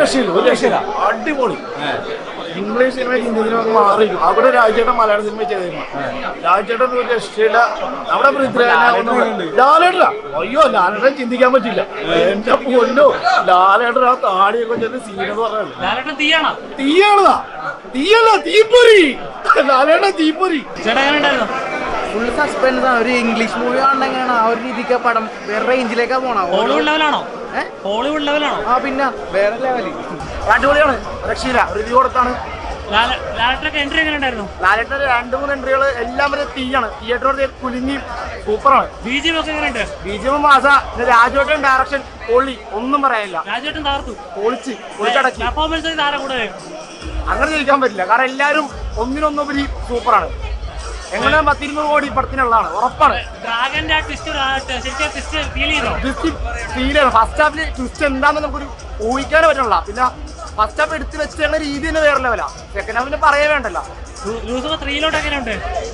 രക്ഷയില്ല അടിപൊളി. English cinema Hindi cinema മാറിയിരിക്കും. അവിടെ രാജേട്ടൻ മലയാള സിനിമ ചെയ്തിരുന്നു. രാജേട്ടൻ ഒരു രക്ഷയില്ല. നമ്മുടെ ലാലേട്ടനാ. അയ്യോ, ലാലേട്ടൻ ചിന്തിക്കാൻ പറ്റില്ല. എന്റെ പൊന്നോ, ലാലേട്ടൻ ആ താടിയൊക്കെ ചെന്ന് സീനെന്ന് പറഞ്ഞത് തീയല്ല, തീപ്പൊരി. ലാലേട്ടൻ തീപ്പൊരി. ഫുൾ സസ്പെൻസ് ആണ്. ഒരു ഇംഗ്ലീഷ് മൂവി ആണെങ്ങനെയാണ് ആ ഒരു രീതിക്ക് പടം വേറെ റേഞ്ചിലേക്കാ പോണോ? ഹോളിവുഡ് ലെവലാണോ? ആ പിന്നെ വേറെ ലെവല്. അടിപൊളിയാണ്, രക്ഷയില്ല. റിവ്യൂ കൊടുത്താണ്. ലാലേട്ടൻ എൻട്രി എങ്ങനെ ഉണ്ടായിരുന്നു? ലാലേട്ടൻ 2-3 എൻട്രികൾ എല്ലാം വരെ തീയാണ്. തിയേറ്ററിൽ കുലുങ്ങി സൂപ്പറാണ്. ബിജിഎം മാസ. രാജേട്ടൻ ഡയറക്ഷൻ പൊളി, ഒന്നും പറയാനില്ല. രാജേട്ടൻ തകർത്തു, പൊളിച്ചടക്കി. അങ്ങനെ ജയിക്കാൻ പറ്റില്ല, കാരണം എല്ലാവരും ഒന്നിനൊന്നുപരി സൂപ്പറാണ്. എങ്ങനെ 10-200 കോടി പടത്തിനുള്ളതാണ്, ഉറപ്പാണ്. ഫസ്റ്റ് ഹാഫിൽ ട്വിസ്റ്റ് എന്താണെന്ന് നമുക്കൊരു ഊഹിക്കാനേ പറ്റുള്ള. പിന്നെ ഫസ്റ്റ് ഹാഫ് എടുത്ത് വെച്ചിട്ടുള്ള രീതി തന്നെ വേറെ ലെവലാ. സെക്കൻഡ് ഹാഫിന് പറയേ വേണ്ടല്ലോ.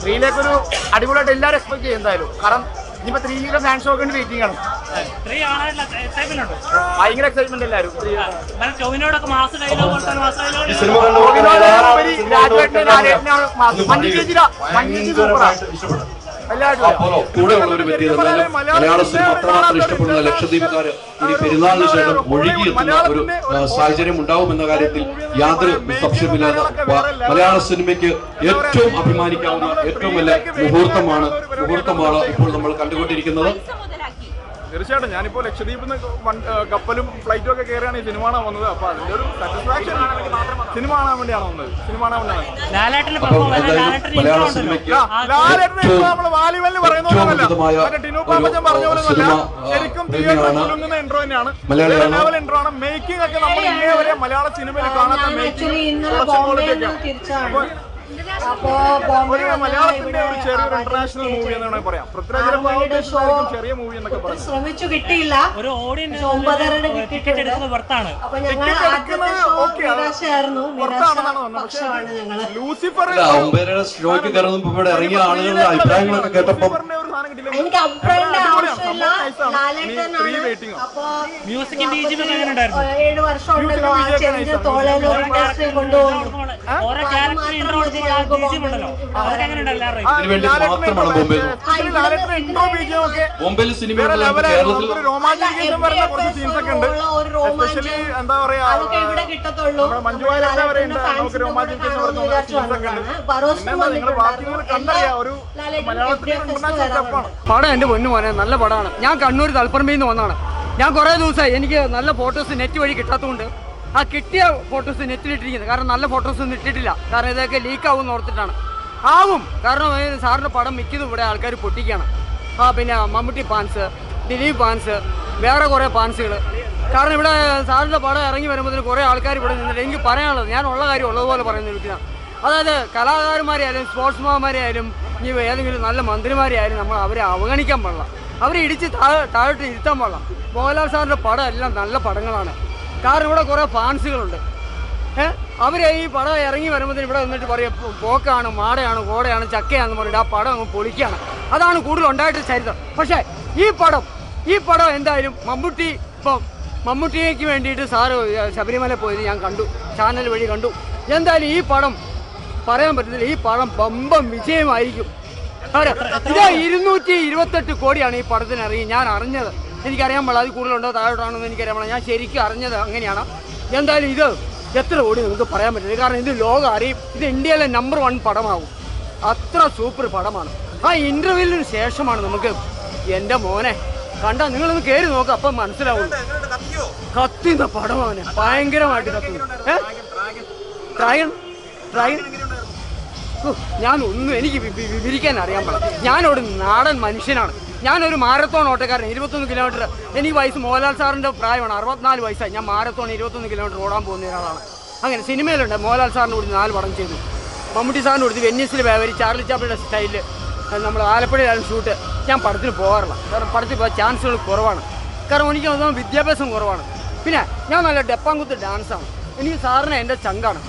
ത്രീയിലേക്കൊരു അടിപൊളിയായിട്ട് എല്ലാവരും എക്സ്പെക്ട് ചെയ്യും എന്തായാലും. കാരണം ഇനിയിപ്പോ 3 ഫാൻ ഷോ വേണ്ടി വെയിറ്റിംഗ് ആണ്. ഭയങ്കര എക്സൈറ്റ്മെന്റ് എല്ലാവരും. കൂടെയുള്ള ഒരു വ്യക്തി മലയാള സിനിമ അത്രമാത്രം ഇഷ്ടപ്പെടുന്ന ലക്ഷദ്വീപുകാർ ഇനി പെരുന്നാളിന് ശേഷം ഒഴുകിയെത്തുന്ന ഒരു സാഹചര്യം ഉണ്ടാവുമെന്ന കാര്യത്തിൽ യാതൊരു സംശയമില്ലാതെ മലയാള സിനിമയ്ക്ക് ഏറ്റവും അഭിമാനിക്കാവുന്ന ഏറ്റവും വലിയ മുഹൂർത്തമാണ് ഇപ്പോൾ നമ്മൾ കണ്ടുകൊണ്ടിരിക്കുന്നത്. തീർച്ചയായിട്ടും ഞാനിപ്പോൾ ലക്ഷദ്വീപിൽ നിന്ന് കപ്പലും ഫ്ലൈറ്റും ഒക്കെ കയറിയാണ് ഈ സിനിമ കാണാൻ വന്നത്. അപ്പൊ അതിന്റെ ഒരു സാറ്റിസ്ഫാക്ഷൻ സിനിമ കാണാൻ വേണ്ടിയാണ് വന്നത്. സിനിമ കാണാൻ മലയാള സിനിമയ്ക്ക് ശരിക്കും തിയേറ്ററിൽ എൻട്രോ തന്നെയാണ്. ലെവൽ എൻട്രോ ആണ്. മേക്കിംഗ് ഒക്കെ നമ്മൾ ഇന്നേ വരെ മലയാള സിനിമയിൽ കാണാത്ത മേക്കിംഗ്. മലയാളത്തിന്റെ ഒരു ചെറിയൊരു ഇന്റർനാഷണൽ മൂവി എന്ന് പറയാം. പൃഥ്വിരാജ് ചെറിയ മൂവി എന്നൊക്കെ പറയാം. ശ്രമിച്ചു കിട്ടിയില്ല. ഒരു ഓഡിയൻസ് ലൂസിഫർ ഇറങ്ങിയ ആളുകളുടെ അഭിപ്രായങ്ങളൊക്കെ കേട്ടപ്പോൾ എനിക്ക് അഭിപ്രായത്തിന്റെ ആവശ്യമില്ല. 7 വർഷം ഉണ്ടല്ലോ ആ ചേഞ്ച് തോളേലും ഇൻഡസ്ട്രി കൊണ്ടുപോകുന്നു. ബോംബെയിൽ സിനിമ കേരളത്തിൽ എന്താ പറയാ മഞ്ജു വാര്യർ വരെ പടം എന്റെ പൊന്നു മോനെ നല്ല പടമാണ്. ഞാൻ കണ്ണൂർ തലപ്പറമ്പിൽ നിന്ന് വന്നതാണ്. ഞാൻ കുറേ ദിവസമായി എനിക്ക് നല്ല ഫോട്ടോസ് നെറ്റ് വഴി കിട്ടാത്തതുകൊണ്ട് ആ കിട്ടിയ ഫോട്ടോസ് നെറ്റിലിട്ടിരിക്കുന്നത്. കാരണം നല്ല ഫോട്ടോസ് ഒന്നും ഇട്ടിട്ടില്ല. കാരണം ഇതൊക്കെ ലീക്കാവും ഓർത്തിട്ടാണ്. ആവും, കാരണം സാറിൻ്റെ പടം മിക്കതും ഇവിടെ ആൾക്കാർ പൊട്ടിക്കുകയാണ്. പിന്നെ മമ്മൂട്ടി ഫാൻസ്, ദിലീപ് ഫാൻസ്, വേറെ കുറേ ഫാൻസുകൾ. കാരണം ഇവിടെ സാറിൻ്റെ പടം ഇറങ്ങി വരുമ്പോൾ കുറേ ആൾക്കാർ ഇവിടെ നിന്നിട്ട് എനിക്ക് പറയാനുള്ളത്, ഞാൻ ഉള്ള കാര്യം ഉള്ളതുപോലെ പറയുന്ന വ്യക്തിയാണ്. അതായത് കലാകാരന്മാരെ ആയാലും സ്പോർട്സ്മാൻമാരെ ആയാലും ഇനി ഏതെങ്കിലും നല്ല മന്ത്രിമാരെ ആയാലും നമ്മൾ അവരെ അവഗണിക്കാൻ പാടില്ല. അവരെ ഇടിച്ച് താഴോട്ട് ഇരുത്താൻ പാടില്ല. മോഹൻലാൽ സാറിൻ്റെ പടം എല്ലാം നല്ല പടങ്ങളാണ്. കാരണം ഇവിടെ കുറേ ഫാൻസുകളുണ്ട്. അവരെ ഈ പടം ഇറങ്ങി വരുമ്പോൾ ഇവിടെ വന്നിട്ട് പറയും പോക്കാണ്, മാടയാണ്, കോടയാണ്, ചക്കയാണെന്ന് പറഞ്ഞിട്ട് ആ പടം അങ്ങ് പൊളിക്കുകയാണ്. അതാണ് കൂടുതൽ ഉണ്ടായിട്ട് ചരിത്രം. പക്ഷേ ഈ പടം എന്തായാലും മമ്മൂട്ടിക്ക് വേണ്ടിയിട്ട് സാറ് ശബരിമല പോയത് ഞാൻ കണ്ടു, ചാനൽ വഴി കണ്ടു. എന്തായാലും ഈ പടം പറയാൻ പറ്റത്തില്ല, ഈ പടം ബമ്പം വിജയമായിരിക്കും. ഇത് 228 കോടിയാണ് ഈ പടത്തിന് ഇറങ്ങി. ഞാൻ അറിഞ്ഞത്, എനിക്കറിയാൻ പാടില്ല അത് കൂടുതലുണ്ടോ താഴോട്ടാണെന്ന് എനിക്കറിയാൻ പാടില്ല. ഞാൻ ശരിക്കും അറിഞ്ഞത് അങ്ങനെയാണ്. എന്തായാലും ഇത് എത്ര കോടി നിങ്ങൾക്ക് പറയാൻ പറ്റില്ല. കാരണം ഇത് ലോകം അറിയും. ഇത് ഇന്ത്യയിലെ നമ്പർ 1 പടമാവും. അത്ര സൂപ്പർ പടമാണ്. ആ ഇൻ്റർവ്യൂവിന് ശേഷമാണ് നമുക്ക് എൻ്റെ മോനെ കണ്ടാൽ നിങ്ങളൊന്ന് കയറി നോക്കാം, അപ്പം മനസ്സിലാവും. കത്തുന്ന പടമാണ്, ഭയങ്കരമായിട്ട് കത്തുന്നു. എനിക്ക് വിവരിക്കാൻ അറിയാൻ പാടില്ല. ഞാനൊരു നാടൻ മനുഷ്യനാണ്. ഞാനൊരു മാരത്തോൺ ഓട്ടക്കാരൻ. 21 കിലോമീറ്റർ എനിക്ക് വയസ്സ്. മോഹൻലാൽ സാറിൻ്റെ പ്രായമാണ്, 64 വയസ്സായി. ഞാൻ മാരത്തോൺ 21 കിലോമീറ്റർ ഓടാൻ പോകുന്ന ഒരാളാണ്. അങ്ങനെ സിനിമയിലുണ്ട്. മോഹൻലാൽ സാറിന് കൂടി 4 പടം ചെയ്തു. മമ്മൂട്ടി സാറിന് കൊടുത്ത് വെന്നീസിൽ വേവരി, ചാർലി ചാപ്ലിയുടെ സ്റ്റൈലിൽ നമ്മൾ ആലപ്പുഴയിലായാലും ഷൂട്ട്. ഞാൻ പടത്തിന് പോകാറില്ല, കാരണം പടത്തിൽ പോകാൻ ചാൻസുകൾ കുറവാണ്. കാരണം എനിക്ക് തോന്നുന്നു വിദ്യാഭ്യാസം കുറവാണ്. പിന്നെ ഞാൻ നല്ല ഡെപ്പാങ്കുത്ത് ഡാൻസാണ്. എനിക്ക് സാറിന് എൻ്റെ ചങ്കാണ്.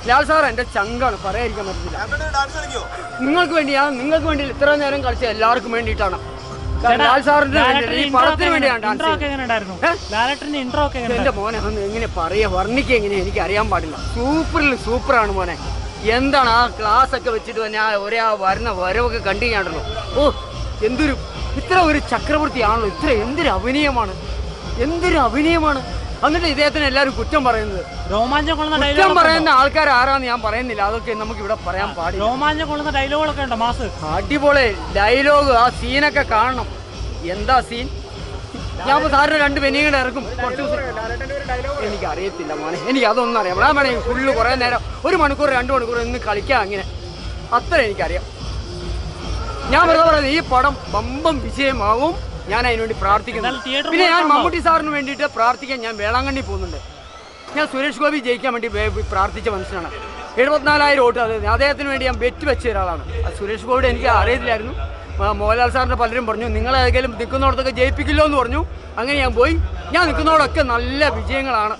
ലാൽ സാർ എൻ്റെ ചങ്കാണ്, പറയാതിരിക്കാൻ പറ്റത്തില്ല. നിങ്ങൾക്ക് വേണ്ടി ഇത്ര നേരം കളിച്ച എല്ലാവർക്കും വേണ്ടിയിട്ടാണ്. ലാൽ സാറിന്റെ ഈ പടത്തിന് വേണ്ടിയാണ് ഡാൻസ് ഒക്കെ എങ്ങനെ ഉണ്ടായിരുന്നു? ലാലേട്ടന്റെ ഇൻട്രോ ഒക്കെ എങ്ങനെ? എന്റെ മോനെ ഒന്ന് എങ്ങനെ പറയാ വർണ്ണിക്കുക എങ്ങനെ എനിക്ക് അറിയാൻ പാടില്ല. സൂപ്പറാണ് മോനെ. എന്താണ് ആ ക്ലാസ് ഒക്കെ വെച്ചിട്ട് തന്നെ ആ വരുന്ന വരവൊക്കെ കണ്ടു കഴിഞ്ഞാണല്ലോ. ഓ എന്തൊരു ഇത്ര ഒരു ചക്രവർത്തിയാണല്ലോ. എന്തൊരു അഭിനയമാണ്. എന്നിട്ട് ഇദ്ദേഹത്തിന് എല്ലാവരും കുറ്റം പറയുന്നത്. രോമാഞ്ചം കൊള്ളുന്ന കുറ്റം പറയുന്ന ആൾക്കാർ ആരാന്ന് ഞാൻ പറയുന്നില്ല. അതൊക്കെ നമുക്ക് ഇവിടെ പറയാൻ പാടില്ല. രോമാഞ്ചം കൊള്ളുന്ന ഡയലോഗുകളൊക്കെ ഉണ്ടോ മാസ്? അടിപൊളി ഡയലോഗ്. ആ സീനൊക്കെ കാണണം. എന്താ സീൻ? ഞാൻ സാറിന് 2 പെനിയും ഇറക്കും കുറച്ച് ദിവസം. എനിക്ക് അറിയത്തില്ല മോനെ. എനിക്ക് അതൊന്നും അറിയാം. ഞാൻ വേണേ ഫുള്ള് കുറേ നേരം 1 മണിക്കൂർ 2 മണിക്കൂർ ഇന്ന് കളിക്കാം. അങ്ങനെ അത്ര എനിക്കറിയാം. ഞാൻ വെറുതെ പറയുന്നത് ഈ പടം ബമ്പം വിജയമാവും. ഞാൻ അതിനുവേണ്ടി പ്രാർത്ഥിക്കുന്നു. പിന്നെ ഞാൻ മമ്മൂട്ടി സാറിന് വേണ്ടിയിട്ട് പ്രാർത്ഥിക്കാൻ ഞാൻ വേളാങ്കണ്ണി പോകുന്നുണ്ട്. ഞാൻ സുരേഷ് ഗോപി ജയിക്കാൻ വേണ്ടി പ്രാർത്ഥിച്ച മനുഷ്യനാണ്. 74,000 വോട്ട് അദ്ദേഹത്തിന് വേണ്ടി ഞാൻ ബെറ്റ് വെച്ച ഒരാളാണ്. സുരേഷ് ഗോപിയുടെ എനിക്ക് അറിയത്തില്ലായിരുന്നു. മോഹൻലാൽ സാറിൻ്റെ പലരും പറഞ്ഞു നിങ്ങളേതെങ്കിലും നിൽക്കുന്നിടത്തൊക്കെ ജയിപ്പിക്കില്ലോ എന്ന് പറഞ്ഞു. അങ്ങനെ ഞാൻ പോയി. ഞാൻ നിൽക്കുന്നതോടൊക്കെ നല്ല വിജയങ്ങളാണ്.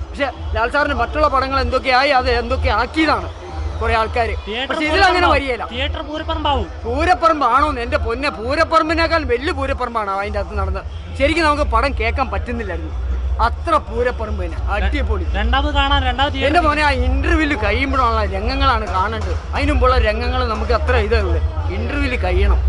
പക്ഷെ ലാൽ സാറിന് മറ്റുള്ള പടങ്ങൾ എന്തൊക്കെയായി അത് എന്തൊക്കെ ആക്കിയതാണ് കുറെ ആൾക്കാർ. പക്ഷെ ഇതിലങ്ങനെ വരികയില്ല. തിയേറ്റർ പൂരപ്പറമ്പാവും. പൂരപ്പറമ്പാണോ എന്റെ പൊന്നെ? പൂരപ്പറമ്പിനേക്കാൾ വലിയ പൂരപ്പറമ്പാണ് അതിൻ്റെ അകത്ത് നടന്നത്. ശരിക്കും നമുക്ക് പടം കേൾക്കാൻ പറ്റുന്നില്ലായിരുന്നു. അത്ര പൂരപ്പറമ്പ് തന്നെ അടിപൊളി. എന്റെ മോനെ ആ ഇന്റർവ്യൂവിൽ കഴിയുമ്പോഴുള്ള രംഗങ്ങളാണ് കാണേണ്ടത്. അതിനുമുമ്പുള്ള രംഗങ്ങൾ നമുക്ക് അത്ര ഇതുണ്ട്. ഇന്റർവ്യൂവിൽ കഴിയണം.